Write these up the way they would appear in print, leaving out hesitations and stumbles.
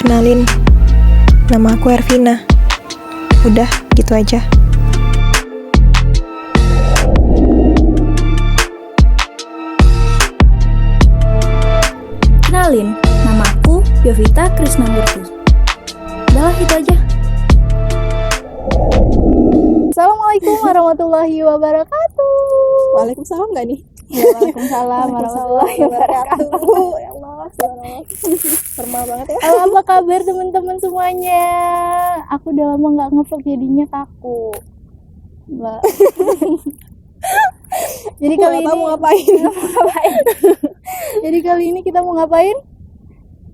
Kenalin, nama aku Ervina. Udah, gitu aja. Kenalin, nama aku Yovita Krisnamurti. Udahlah, itu aja. Assalamualaikum warahmatullahi wabarakatuh. Waalaikumsalam nggak nih? Waalaikumsalam warahmatullahi wabarakatuh. Ya Allah, formal banget ya. Halo, apa kabar teman-teman semuanya? Aku udah lama nggak nge-vlog jadinya kaku. Mbak. Jadi Aku kali nggak ini tahu mau ngapain. Jadi kali ini kita mau ngapain?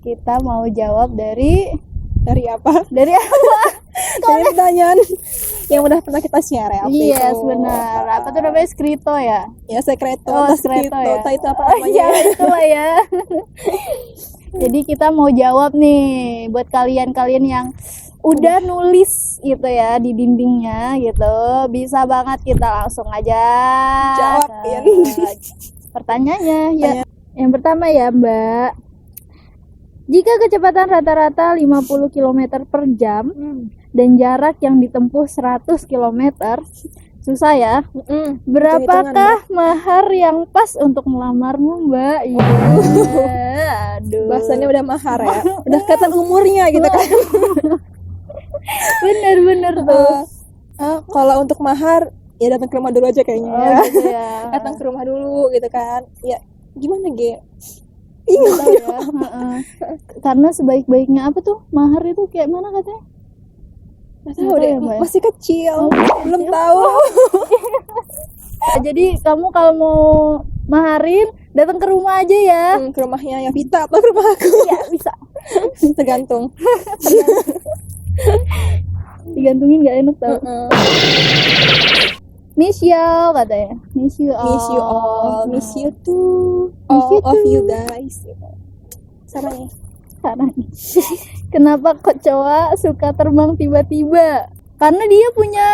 Kita mau jawab dari apa? apa? Dari pertanyaan yang udah pernah kita share ya. waktu Iya, itu. benar. Apa tuh namanya, skrito ya? Ya, sekreto, Oh, tas sekreto skrito, ya. tas itu apa Oh, namanya? iya, itulah ya. Jadi kita mau jawab nih buat kalian-kalian yang udah nulis gitu ya di dindingnya gitu. Bisa banget, kita langsung aja Jawabin. ke pertanyaannya ya. Yang pertama ya, Mbak. Jika kecepatan rata-rata 50 km per jam dan jarak yang ditempuh 100 km, susah ya. Berapakah mahar yang pas untuk melamarmu, Mbak? Iya. Aduh. Bahasanya udah mahar ya. Udah kelihatan umurnya gitu kan. Bener tuh. Kalau untuk mahar ya datang ke rumah dulu aja kayaknya Oh, ya. gitu ya. Datang ke rumah dulu gitu kan. Ya gimana Ge? Nggak tahu ya. Heeh. Karena sebaik-baiknya apa tuh? Mahar itu kayak mana katanya? Nggak Nggak tahu tahu deh, ya, Mbak ya? masih kecil, Oh, belum kecil. tahu. Jadi kamu kalau mau maharin datang ke rumah aja ya. Ke rumahnya yang Vita atau ke rumah aku? Ya bisa. Tergantung. Digantungin nggak enak tau. Heeh. Miss you katanya. Miss you all. Miss you all, miss you too, Miss all you of too. you guys. Sama nih. Sekarang nih. Kenapa kecoa suka terbang tiba-tiba? Karena dia punya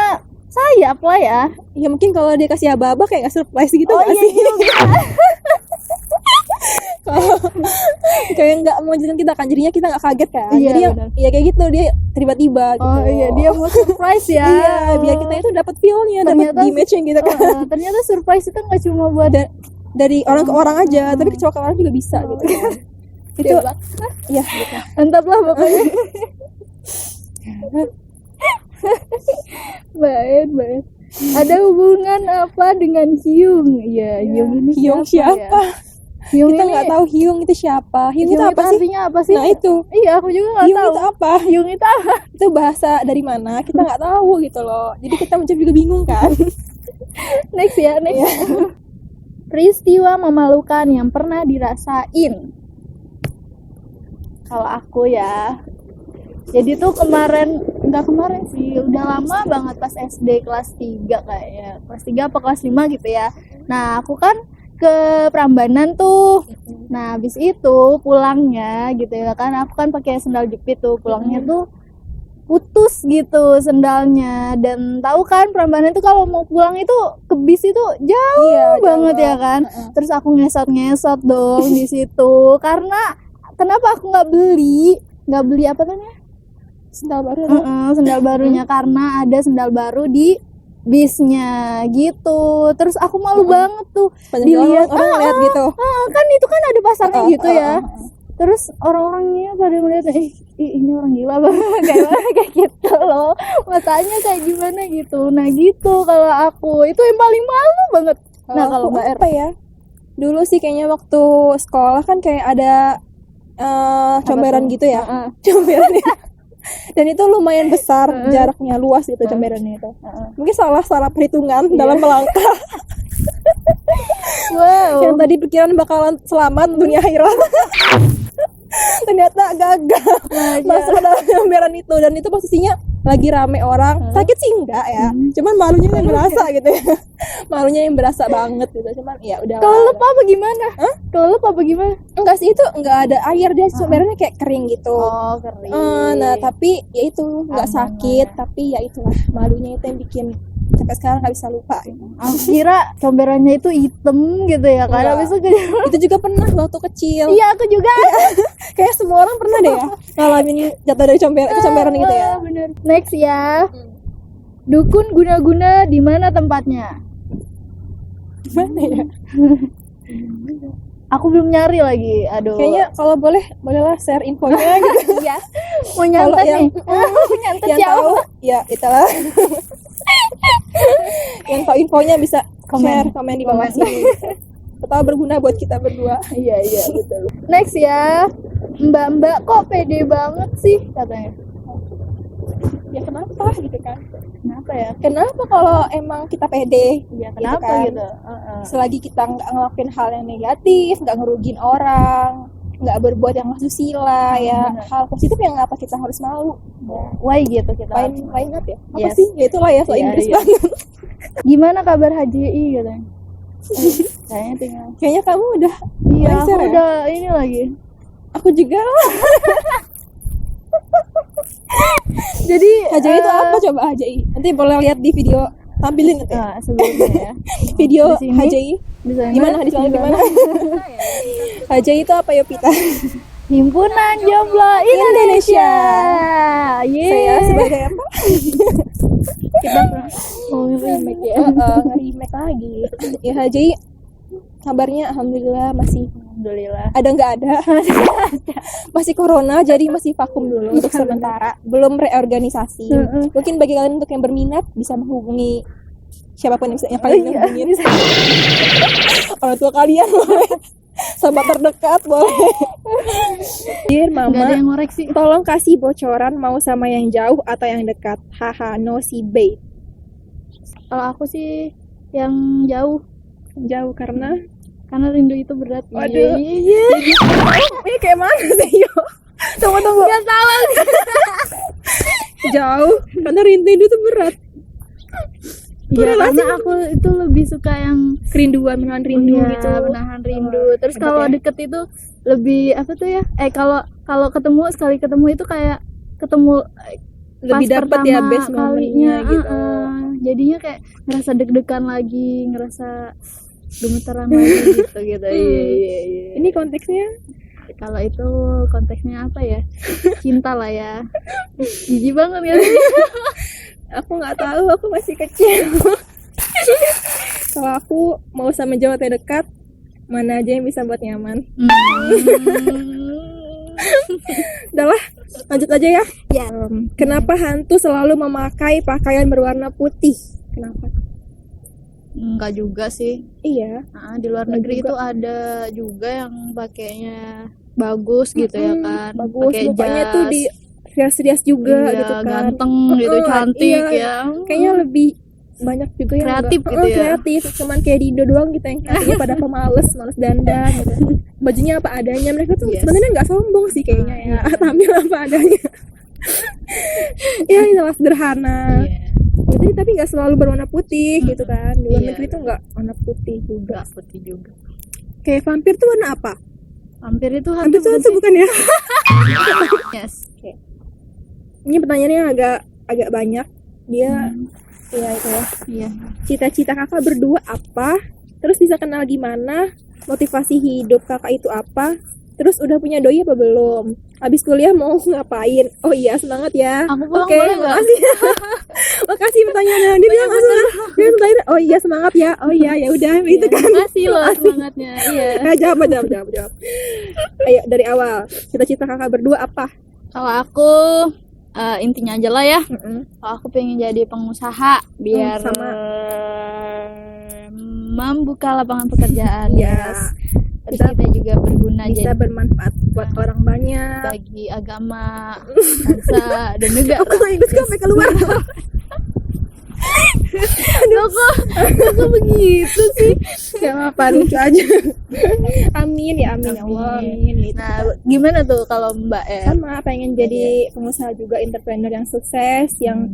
sayap lah ya. Ya mungkin kalau dia kasih aba-aba kayak nggak surprise gitu Oh nggak iya sih? juga. Kalau kayak nggak mau jadikan kita kan, jadinya kita nggak kaget kan. Iya, Jadi yang benar. ya kayak gitu dia tiba-tiba gitu. Oh iya, dia mau surprise ya. Iya, biar kita itu dapat feel-nya, dapat Ternyata image-nya gitu kan. ternyata surprise itu nggak cuma buat Dari orang ke orang aja, tapi kecoa ke orang juga bisa gitu kan. Itu Debak. ya gitu. Mantap lah pokoknya. Baik. Ada hubungan apa dengan hiung? Iya, hiung ini Hyung siapa? ya? Hiung Kita ini nggak tahu Hyung itu siapa. Hyung itu hiung apa sih? artinya apa sih? Nah itu. Iya, aku juga nggak Hyung tahu. itu apa? Hiung itu apa? Itu bahasa dari mana? Kita nggak tahu gitu loh. Jadi kita mencari juga bingung kan. Next ya, next. Peristiwa memalukan yang pernah dirasain. Kalau aku ya, jadi tuh nggak kemarin sih, udah lama banget pas SD kelas 3 kayaknya. Kelas 3 apa kelas 5 gitu ya. Nah, aku kan ke Prambanan tuh. Nah, habis itu pulangnya gitu ya kan, aku kan pakai sendal jepit tuh, pulangnya tuh putus gitu sendalnya. Dan tahu kan Prambanan tuh kalau mau pulang itu ke bis itu jauh Iya, banget jauh ya kan. Terus aku ngesot dong di situ. Karena kenapa aku nggak beli apa namanya? Sendal baru. Sendal barunya karena ada sendal baru di bisnya gitu. Terus aku malu banget tuh dilihat orang lihat gitu. kan itu kan ada pasarnya gitu ya. Terus orang-orangnya pada melihat ini orang gila banget kayak gitu loh. Matanya kayak gimana gitu. Nah gitu kalau aku itu yang paling malu banget. Nah kalau Mbak apa ya? Dulu sih kayaknya waktu sekolah kan kayak ada comberan tuh? gitu ya. Comberan ya. Dan itu lumayan besar jaraknya, luas gitu comberannya itu. Mungkin salah perhitungan dalam melangkah. Wow. Yang tadi pikiran bakalan selamat dunia akhirat. Ternyata gagal masuk ke dalam comberan itu. Dan itu posisinya lagi rame orang. Sakit sih enggak ya, cuman malunya yang berasa gitu ya. Malunya yang berasa banget gitu. Cuman ya udah. Kelelep apa gimana? Kelelep apa gimana? Enggak sih, itu enggak ada air, dia comberannya kayak kering gitu. Oh, kering. Nah tapi ya itu nggak Aman sakit, lah ya. tapi ya itulah malunya itu yang bikin sampai sekarang nggak bisa lupa gitu. Aku kira comberannya itu hitam gitu ya kan. Enggak. Habis itu Itu juga pernah waktu kecil. iya aku juga. Kayak semua orang pernah deh ya ngalamin jatuh dari kecomberan gitu ya. Bener. Next ya. Dukun guna-guna di mana tempatnya? Gimana ya? Aku belum nyari lagi. Aduh. Kayaknya kalau bolehlah share infonya gitu. Iya. Mau Kalau nyantet yang nih. Nyantet yang siapa? tahu ya itulah. Yang tahu infonya bisa komen di bawah sini. Atau berguna buat kita berdua. Iya betul. Next ya. Mbak-mbak kok pede banget sih katanya. Ya kenapa gitu kan? Kenapa ya? Kenapa kalau emang kita pede? Iya kenapa kan? gitu? Selagi kita nggak ngelakuin hal yang negatif, nggak ngerugin orang, nggak berbuat yang asusila, ya bener. hal positif yang apa kita harus malu? Why gitu kita? Lain up ya? Apa Yes. sih? Ya itulah ya, so Iya, Inggris iya. banget. Gimana kabar HJI katanya? Kayaknya tinggal. Kayaknya kamu udah Iya, aku lengser ya? udah ini lagi. Aku juga. Jadi HJI itu apa coba HJI? Nanti boleh lihat di video, tampilin nanti. Nah, sebelumnya ya. Video di sini. HJI. Di sana, Gimana di sana gimana? HJI itu apa ya Pita? Himpunan Jomblo Indonesia. Saya sebagai apa? Kita mau remake ya. Nge-remake lagi. Ya HJI kabarnya alhamdulillah masih Alhamdulillah. ada nggak ada masih corona jadi masih vakum dulu untuk sementara, belum reorganisasi. Mungkin bagi kalian untuk yang berminat bisa menghubungi siapapun yang kalian hubungin. Orang tua kalian boleh, sahabat terdekat boleh. Dear Gak ada mama, yang ngoreksi. tolong kasih bocoran mau sama yang jauh atau yang dekat. Haha, no si babe. Kalau aku sih yang jauh Jauh karena rindu itu berat. Waduh. Iya. ini kayak mana sih yo? Tunggu. Gak salah. Jauh karena rindu itu berat. Iya, karena aku itu lebih suka yang Kerinduan, menahan rindu iya, gitu. menahan rindu. Terus hebat kalau ya. deket itu lebih apa tuh ya? Kalau ketemu sekali ketemu itu kayak ketemu Lebih pas dapat ya pertama best momennya gitu. Jadinya kayak ngerasa deg-degan lagi, ngerasa gemeteran lagi gitu. Iya. Ini konteksnya Kalau itu konteksnya apa ya? Cinta lah ya. Jijik banget ya. aku nggak tahu, aku masih kecil. Kalau aku mau sama jauh atau dekat, mana aja yang bisa buat nyaman. Udahlah, lanjut aja ya. Ya. Kenapa hantu selalu memakai pakaian berwarna putih? Kenapa? Enggak juga sih. Iya. Nah, di luar negeri itu ada juga yang pakainya bagus gitu ya kan. Bagus, Pakai mukanya jas. tuh di rias-rias juga Iya, gitu kan. ganteng gitu, cantik iya. ya. Kayaknya lebih banyak juga yang Kreatif enggak, gitu ya. kreatif, cuman kayak di Indo doang gitu yang katanya pada pemales, males dandan gitu. Bajunya apa adanya, mereka tuh Yes. sebenarnya nggak sombong sih kayaknya ya, tampil apa adanya. Ya itulah sederhana. Iya. Jadi tapi nggak selalu berwarna putih gitu kan. Di luar Iya. negeri tuh nggak warna putih juga. Enggak putih juga. Kayak vampir tuh warna apa? Vampir itu Vampir hantu tuh bukan ya? Yes. Ini pertanyaannya agak banyak. Dia ya itu ya. Iya. Cita-cita kakak berdua apa? Terus bisa kenal gimana? Motivasi hidup kakak itu apa? Terus udah punya doi apa belum? Habis kuliah mau ngapain? Oh iya, semangat ya. Aku pulang Oke, boleh nggak? makasih. Makasih pertanyaannya. Dia bilang langsung. Dia terakhir, oh iya semangat ya. Oh iya, ya udah itu kan. Makasih loh semangatnya. Iya. Jawab. Ayo dari awal. Cita-cita kakak berdua apa? Kalau aku intinya aja lah ya. Kalau aku pengen jadi pengusaha biar sama. Membuka lapangan pekerjaan. Yes. Terus kita juga berguna Bisa jadi bermanfaat buat orang banyak. bagi agama, bangsa dan negara. Aku Inggris sampai keluar. Kok begitu sih? Gak apa-apa, lucu aja. Amin ya Allah. Amin. Gitu. Nah, gimana tuh kalau Mbak ya? Sama pengen jadi pengusaha juga, entrepreneur yang sukses, yang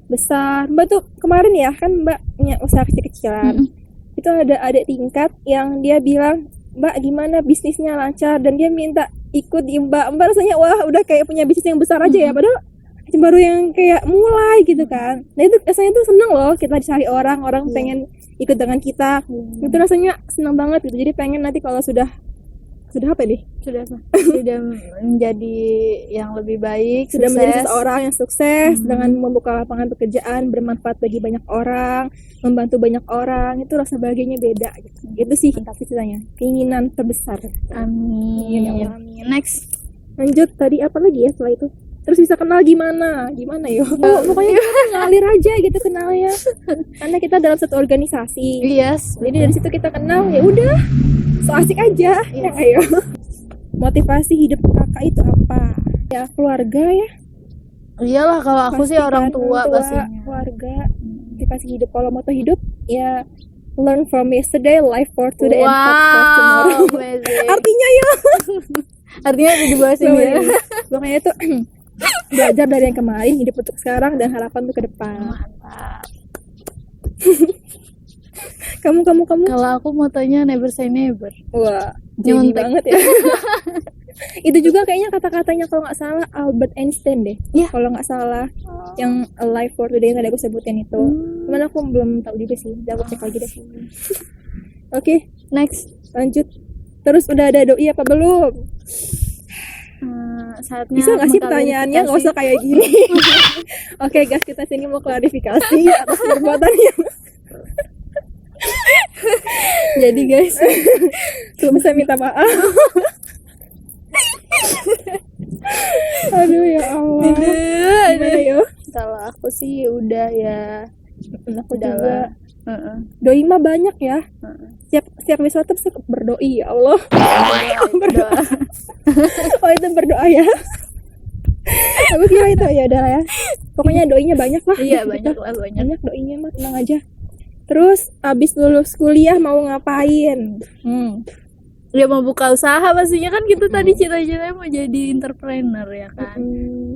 besar. Mbak tuh kemarin ya kan Mbak punya usaha kecil-kecilan. Itu ada adik tingkat yang dia bilang, Mbak gimana bisnisnya lancar, dan dia minta ikut di Mbak rasanya wah udah kayak punya bisnis yang besar aja ya, padahal baru yang kayak mulai gitu kan. Nah itu rasanya tuh seneng loh, kita dicari orang pengen ikut dengan kita. Itu rasanya seneng banget gitu. Jadi pengen nanti kalau sudah apa nih? Sudah menjadi yang lebih baik, Sudah sukses. menjadi seseorang yang sukses dengan membuka lapangan pekerjaan, bermanfaat bagi banyak orang, membantu banyak orang, itu rasa bahagianya beda gitu. Itu sih ceritanya, keinginan terbesar. Amin. Ya Allah. Amin. Next. Lanjut, tadi apa lagi ya setelah itu? Terus bisa kenal gimana yo? Pokoknya kita ngalir aja gitu kenalnya. Karena kita dalam satu organisasi. Yes. Jadi dari situ kita kenal, ya udah, so asik aja. Ya ayo. Motivasi hidup kakak itu apa? Ya keluarga ya. Iyalah kalau aku sih Pastikan orang tua pastinya. keluarga. Motivasi hidup. Kalau moto hidup ya learn from yesterday, life for today, and hope for tomorrow. Amazing. Artinya ya. Artinya udah dibahas ini ya. Pokoknya itu belajar dari yang kemarin, hidup untuk sekarang, dan harapan untuk ke depan. Mantap. Kamu Kalau aku motonya never say never. wah jadi Nyontek. banget ya. Itu juga kayaknya kata-katanya kalau nggak salah Albert Einstein deh. Iya. Kalau nggak salah yang Alive for Today yang tadi aku sebutin itu. Cuman aku belum tahu juga sih. Jadi aku cek lagi deh. Oke, Next. lanjut. Terus udah ada doi apa belum? Saatnya Bisa nggak sih pertanyaannya nggak usah kayak gini? Oke guys, kita sini mau klarifikasi atas perbuatannya. Jadi guys, belum bisa minta maaf. Aduh ya Allah. Gimana yo? Kalau aku sih udah ya. Aku Udah juga. lah. Doi mah banyak ya. Siap wisata pasti berdoi ya Allah. Doa. Oh itu berdoa ya. Aku kira itu ya udah lah ya. Pokoknya doinya banyak lah. Iya banyak lah banyak. Banyak doinya mah, tenang aja. Terus abis lulus kuliah mau ngapain? Ya mau buka usaha pastinya kan gitu tadi cita-citanya mau jadi entrepreneur ya kan.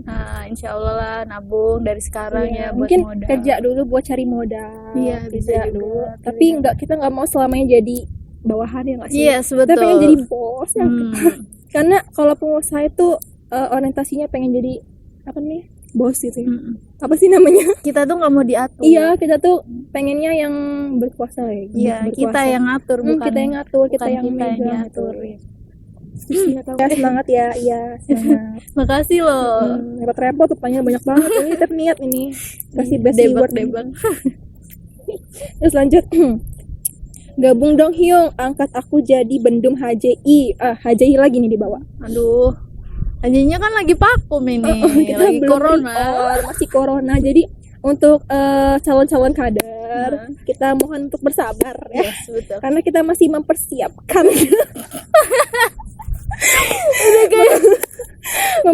Nah, insya Allah lah nabung dari sekarang Iya, ya buat mungkin modal. kerja dulu buat cari modal. Iya, bisa kerja juga. dulu. Tapi kita nggak mau selamanya jadi bawahan ya nggak sih? Iya, Kita betul. pengen jadi bos ya. Hmm. Karena kalau pengusaha itu orientasinya pengen jadi apa nih? Bos gitu. Ya. Apa sih namanya? Kita tuh nggak mau diatur. Iya, kita tuh pengennya yang berkuasa ya. Iya, berkuasa. kita yang ngatur bukan kita yang ngatur, kita bukan yang kita yang megang diatur. gitu. Ya, semangat ya, iya semangat. Makasih loh. Repot-repot pertanyaan banyak banget. Ini tetap niat ini. Kasih best keyword. Debak. Terus lanjut. Gabung dong Hyung, angkat aku jadi bendum HJI. HJI lagi nih di bawah. Aduh. Anjingnya kan lagi vakum ini. Kita Lagi belum corona. record, masih corona. Jadi untuk calon-calon kader, kita mohon untuk bersabar ya. Yes, betul. Karena kita masih mempersiapkan.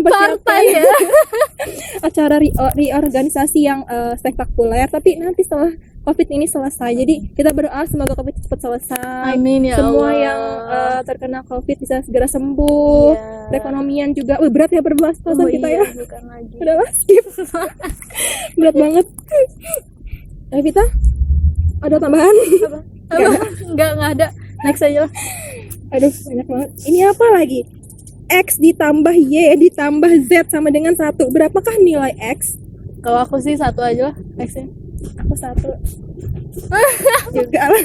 Partai ya. acara reorganisasi yang spektakuler, tapi nanti setelah COVID ini selesai. Jadi kita berdoa semoga COVID cepat selesai. Amin ya Semua Allah. yang terkena COVID bisa segera sembuh. Iya. Perekonomian juga. Berat ya berbahas-bahasan kita ya. Bukan lagi. Udahlah skip. Berat banget. Vita, ada tambahan? Apa? Enggak ada. Next aja lah. Aduh, banyak banget. Ini apa lagi? X ditambah Y ditambah Z sama dengan 1. Berapakah nilai X? Kalau aku sih satu aja lah. Next-nya. Aku 1. Juga lah.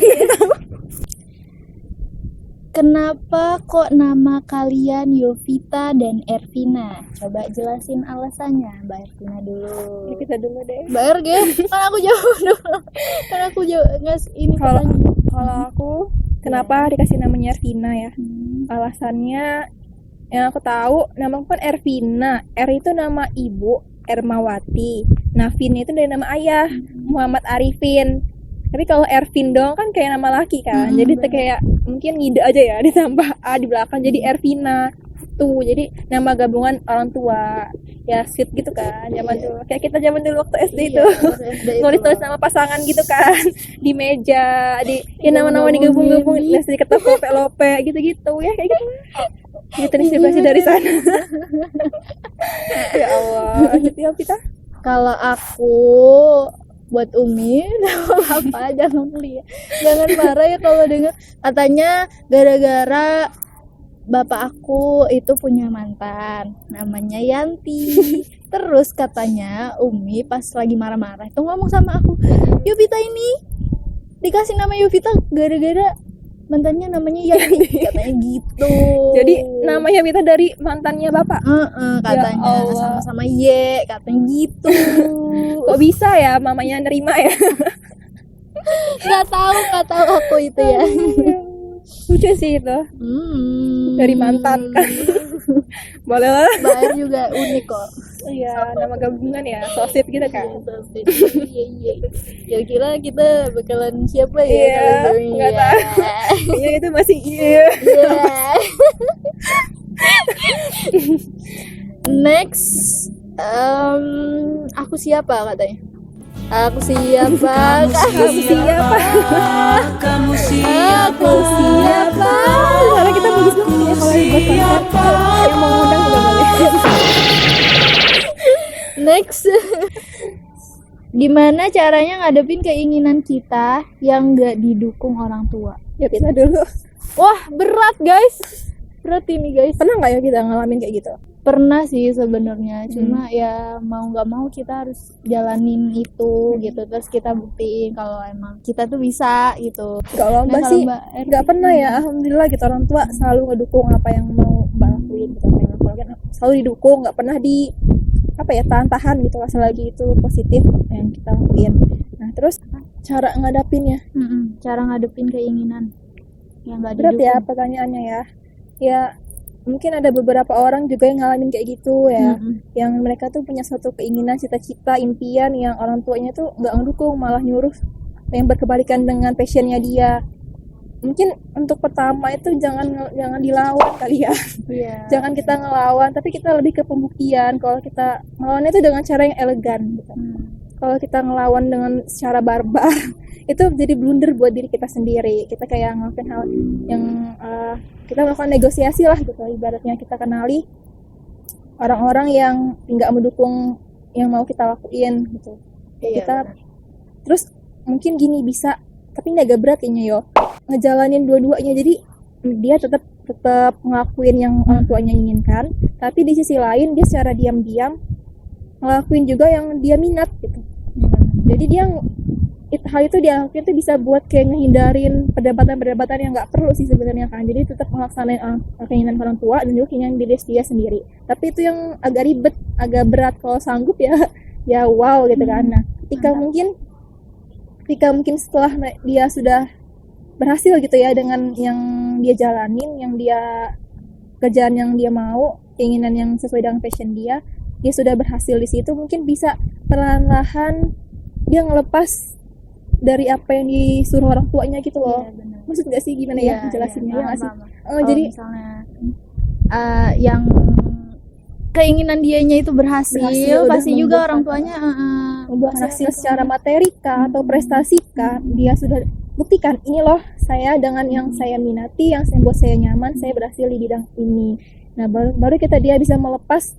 Kenapa kok nama kalian Yovita dan Ervina? Coba jelasin alasannya, Mbak Ervina dulu. Kita dulu deh. Mbak Erge, kan aku jawab dulu. Kan aku jawab nggak ini Kalau pertanyaan. aku kenapa dikasih namanya Ervina ya? Alasannya yang aku tahu nama aku kan Ervina. R itu nama ibu, Ermawati. Nah, Vin itu dari nama ayah, Muhammad Arifin. Tapi kalau Ervin dong kan kayak nama laki kan. Jadi itu kayak mungkin ngide aja ya ditambah A di belakang jadi Ervina. Tuh, jadi nama gabungan orang tua. Ya sweet gitu kan zaman dulu. Kayak kita zaman dulu waktu SD itu. Nulis-nulis nama pasangan gitu kan di meja, ya nama-nama digabung-gabung, terus diketok lope-lope gitu-gitu ya kayak gitu. Ini terinspirasi dari sana. Ya Allah, lanjut ya Vita. Kalau aku buat Umi, apa jangan lihat, jangan marah ya kalau dengar katanya gara-gara bapak aku itu punya mantan namanya Yanti. Terus katanya Umi pas lagi marah-marah itu ngomong sama aku, Yovita ini dikasih nama Yovita gara-gara mantannya namanya Yanti, katanya gitu. Jadi namanya Vita dari mantannya bapak. Katanya Ya Allah. sama-sama Y, katanya gitu. Kok bisa ya mamanya nerima ya? nggak tahu aku itu ya. Lucu sih itu. Dari mantan kan. Boleh lah. Baer juga unik kok. Iya, nama gabungan ya, sosit gitu kan. Iya. Ya kira kita bakalan siapa ya? Iya, kalau nggak ya. tahu. Kayaknya itu masih iya. Iya. Next, aku siapa katanya? Aku siapa? Kamu siapa? Aku siapa? Karena kita bagus banget ya kalau buat konser. Yang mau ngundang juga boleh. Next. Gimana caranya ngadepin keinginan kita yang nggak didukung orang tua? Ya kita dulu. Wah, berat guys. Berat ini guys. Pernah nggak ya kita ngalamin kayak gitu? Pernah sih sebenarnya, cuma ya mau nggak mau kita harus jalanin itu gitu, terus kita buktiin kalau emang kita tuh bisa gitu. Kalau Mbak Nah, sih Mbak Ervi, nggak pernah ya, alhamdulillah gitu orang tua selalu ngedukung apa yang mau Mbak lakuin gitu, apa yang aku lakuin selalu didukung, nggak pernah di apa ya tahan-tahan gitu selagi itu positif yang kita lakuin. Nah terus cara ngadapinnya Cara ngadepin keinginan yang nggak berat didukung. ya pertanyaannya ya. Ya mungkin ada beberapa orang juga yang ngalamin kayak gitu ya, yang mereka tuh punya suatu keinginan, cita-cita, impian yang orang tuanya tuh nggak ngedukung, malah nyuruh yang berkebalikan dengan passionnya dia. Mungkin untuk pertama itu jangan dilawan kali ya. Iya. Jangan kita ngelawan, tapi kita lebih ke pembuktian. Kalau kita melawan itu dengan cara yang elegan gitu. Kalau kita ngelawan dengan secara barbar itu jadi blunder buat diri kita sendiri. Kita kayak ngelakuin hal yang kita melakukan negosiasi lah gitu. Ibaratnya kita kenali orang-orang yang nggak mendukung yang mau kita lakuin gitu. Iya, Kita terus mungkin gini bisa, tapi ini agak berat kayaknya yo, ngejalanin dua-duanya. Jadi dia tetap ngelakuin yang orang tuanya inginkan, tapi di sisi lain dia secara diam-diam ngelakuin juga yang dia minat gitu. Jadi dia hal itu dia lakuin itu bisa buat kayak ngehindarin perdebatan-perdebatan yang nggak perlu sih sebenarnya kan. Jadi tetap melaksanain keinginan orang tua dan juga keinginan diri dia sendiri. Tapi itu yang agak ribet, agak berat. Kalau sanggup ya ya wow gitu kan. Nah ketika mungkin setelah dia sudah berhasil gitu ya dengan yang dia jalanin, yang dia kerjaan yang dia mau, keinginan yang sesuai dengan passion dia sudah berhasil di situ, mungkin bisa perlahan-lahan dia ngelepas dari apa yang disuruh orang tuanya gitu loh. Iya, benar. Maksud nggak sih gimana ya jelasinnya ya nggak sih? Kalau Jadi misalnya yang keinginan dianya itu berhasil udah pasti juga membuahkan. orang tuanya berhasil secara materi kah atau prestasi kah, dia sudah buktikan ini loh saya dengan yang saya minati, yang buat saya nyaman, saya berhasil di bidang ini. Nah baru dia bisa melepas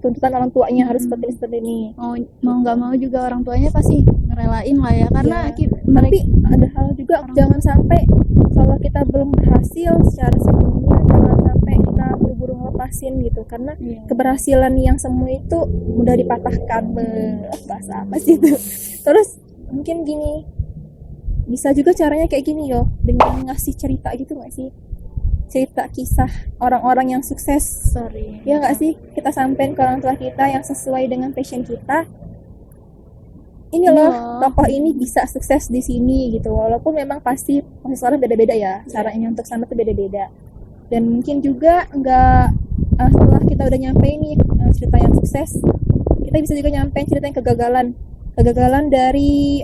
tuntutan orang tuanya harus seperti ini. mau nggak mau juga orang tuanya pasti ngerelain lah ya, karena Tapi ada hal juga, jangan sampai kalau kita belum berhasil secara sebelumnya, jangan sampai kita buru-buru ngelepasin gitu, karena keberhasilan yang semua itu mudah dipatahkan. Bahasa apa sih itu? Terus mungkin gini, bisa juga caranya kayak gini yo, dengan ngasih cerita gitu nggak sih, cerita kisah orang-orang yang sukses. Ya nggak sih, kita sampein ke orang tua kita yang sesuai dengan passion kita. Ini loh tokoh ini bisa sukses di sini gitu, walaupun memang pasti orang beda-beda ya caranya untuk sampai itu beda-beda. Dan mungkin juga nggak setelah kita udah nyampe ini cerita yang sukses, kita bisa juga nyampein cerita yang kegagalan dari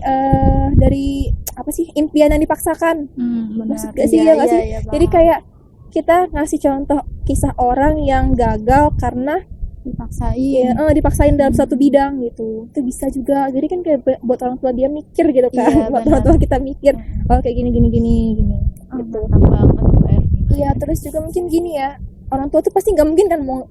apa sih, impian yang dipaksakan. Maksud gak sih ya nggak sih? Jadi kayak kita ngasih contoh kisah orang yang gagal karena dipaksain dalam suatu bidang gitu. Itu bisa juga. Jadi kan kayak buat orang tua dia mikir gitu kan. Buat orang tua kita mikir, oh kayak gini gitu. Iya, terus juga mungkin gini ya, orang tua tuh pasti nggak mungkin kan mau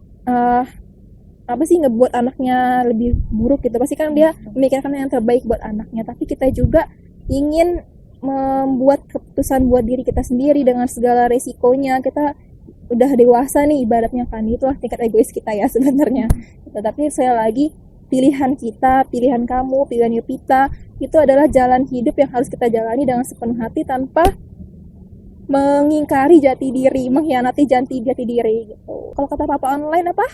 ngebuat anaknya lebih buruk gitu. Pasti kan dia memikirkan yang terbaik buat anaknya. Tapi kita juga ingin membuat keputusan buat diri kita sendiri dengan segala resikonya. Kita udah dewasa nih ibaratnya kan, itulah tingkat egois kita ya sebenarnya. Tetapi saya lagi pilihan kita, pilihan kamu, pilihan Yovita itu adalah jalan hidup yang harus kita jalani dengan sepenuh hati tanpa mengingkari jati diri, mengkhianati jati diri gitu. Kalau kata papa online apa?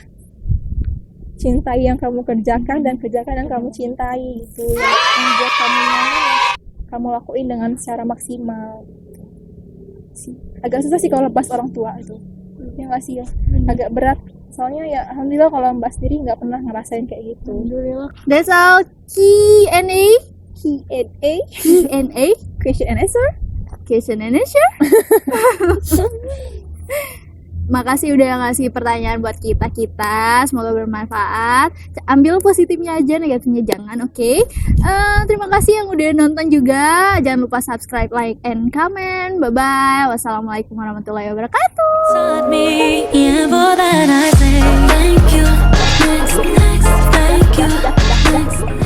Cintai yang kamu kerjakan dan kerjakan yang kamu cintai gitu. Yang membuat kamu nyaman, kamu lakuin dengan secara maksimal. Agak susah sih kalau lepas orang tua itu. Ya nggak sih ya? Agak berat. Soalnya ya alhamdulillah kalau Mbak sendiri nggak pernah ngerasain kayak gitu. Alhamdulillah. That's all Q&A. Q&A, Q&A. question and answer. Question and answer. Makasih udah ngasih pertanyaan buat kita. Semoga bermanfaat. Ambil positifnya aja, negatifnya jangan, oke? Terima kasih yang udah nonton juga. Jangan lupa subscribe, like, and comment. Bye-bye. Wassalamualaikum warahmatullahi wabarakatuh. Taught me, yeah, for that I say thank you. Next, thank you. Next.